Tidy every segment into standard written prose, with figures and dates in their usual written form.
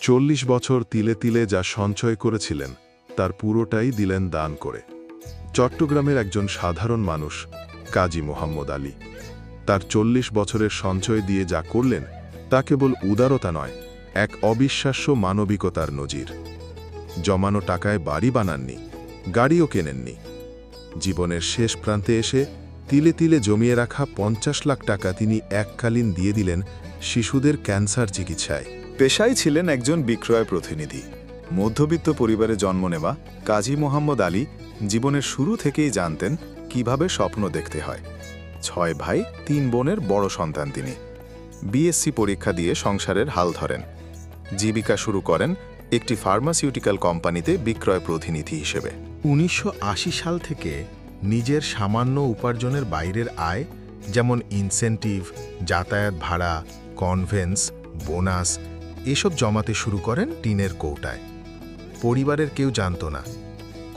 40 বছর তিলে তিলে যা সঞ্চয় করেছিলেন তার পুরোটাই দিলেন দান করে। চট্টগ্রামের একজন সাধারণ মানুষ কাজী মোহাম্মদ আলী তার 40 বছরের সঞ্চয় দিয়ে যা করলেন তা কেবল উদারতা নয়, এক অবিশ্বাস্য মানবিকতার নজির। জমানো টাকায় বাড়ি বানাননি, গাড়িও কেনেননি। জীবনের শেষ প্রান্তে এসে তিলে তিলে জমিয়ে রাখা 50 লাখ টাকা তিনি এককালীন দিয়ে দিলেন শিশুদের ক্যান্সার চিকিৎসায়। পেশায় ছিলেন একজন বিক্রয় প্রতিনিধি। মধ্যবিত্ত পরিবারে জন্ম নেওয়া কাজী মোহাম্মদ আলী জীবনের শুরু থেকেই জানতেন কিভাবে স্বপ্ন দেখতে হয়। 6 ভাই 3 বোনের বড় সন্তান তিনি। বিএসসি পরীক্ষা দিয়ে সংসারের হাল ধরেন। জীবিকা শুরু করেন একটি ফার্মাসিউটিক্যাল কোম্পানিতে বিক্রয় প্রতিনিধি হিসেবে। 1980 সাল থেকে নিজের সামান্য উপার্জনের বাইরের আয়, যেমন ইনসেন্টিভ, যাতায়াত ভাড়া, কনভেন্স, বোনাস এসব জমাতে শুরু করেন টিনের কৌটায়। পরিবারের কেউ জানত না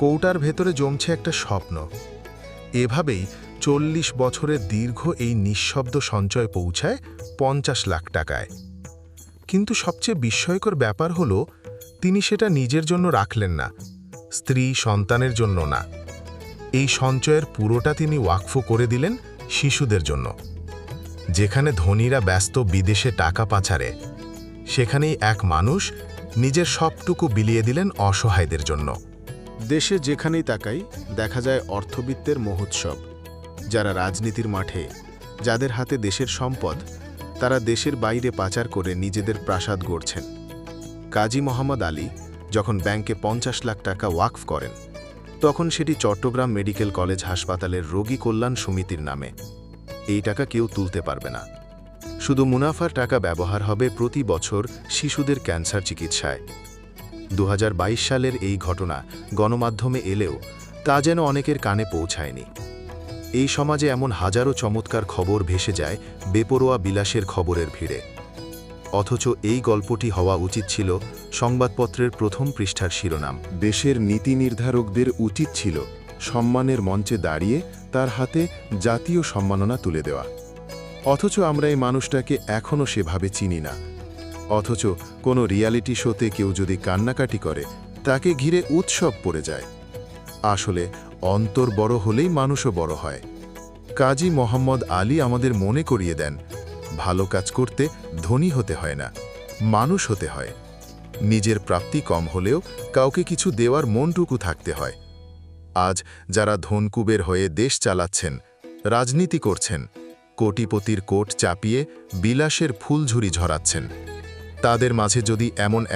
কৌটার ভেতরে জমছে একটা স্বপ্ন। এভাবেই 40 বছরের দীর্ঘ এই নিঃশব্দ সঞ্চয় পৌঁছায় 50 লাখ টাকায়। কিন্তু সবচেয়ে বিস্ময়কর ব্যাপার হলো তিনি সেটা নিজের জন্য রাখলেন না, স্ত্রী সন্তানের জন্য না। এই সঞ্চয়ের পুরোটা তিনি ওয়াকফ করে দিলেন শিশুদের জন্য। যেখানে ধনীরা ব্যস্ত বিদেশে টাকা পাচারে, সেখানেই এক মানুষ নিজের সবটুকু বিলিয়ে দিলেন অসহায়দের জন্য। দেশে যেখানেই তাকাই দেখা যায় অর্থবিত্তের মহোৎসব। যারা রাজনীতির মাঠে, যাদের হাতে দেশের সম্পদ, তারা দেশের বাইরে পাচার করে নিজেদের প্রাসাদ গড়ছেন। কাজী মোহাম্মদ আলী যখন ব্যাংকে 50 লাখ টাকা ওয়াকফ করেন, তখন সেটি চট্টগ্রাম মেডিকেল কলেজ হাসপাতালের রোগী কল্যাণ সমিতির নামে। এই টাকা কেউ তুলতে পারবে না। শুধু মুনাফার টাকা ব্যবহার হবে প্রতি বছর শিশুদের ক্যান্সার চিকিৎসায়। 2022 সালের এই ঘটনা গণমাধ্যমে এলেও তা যেন অনেকের কানে পৌঁছায়নি। এই সমাজে এমন হাজারো চমৎকার খবর ভেসে যায় বেপরোয়া বিলাসের খবরের ভিড়ে। অথচ এই গল্পটি হওয়া উচিত ছিল সংবাদপত্রের প্রথম পৃষ্ঠার শিরোনাম। দেশের নীতি নির্ধারকদের উচিত ছিল সম্মানের মঞ্চে দাঁড়িয়ে তার হাতে জাতীয় সম্মাননা তুলে দেওয়া। অথচ আমরা এই মানুষটাকে এখনও সেভাবে চিনি না। অথচ কোনো রিয়ালিটি শোতে কেউ যদি কান্নাকাটি করে, তাকে ঘিরে উৎসব পড়ে যায়। আসলে অন্তর বড় হলেই মানুষও বড় হয়। কাজী মোহাম্মদ আলী আমাদের মনে করিয়ে দেন, ভালো কাজ করতে ধনী হতে হয় না, মানুষ হতে হয়। নিজের প্রাপ্তি কম হলেও কাউকে কিছু দেওয়ার মনটুকু থাকতে হয়। আজ যারা ধনকুবের হয়ে দেশ চালাচ্ছেন, রাজনীতি করছেন, কোটিপতির কোট চাপিয়ে বিলাসের ফুলঝুরি ঝরাচ্ছেন, তাদের মাঝে যদি এমন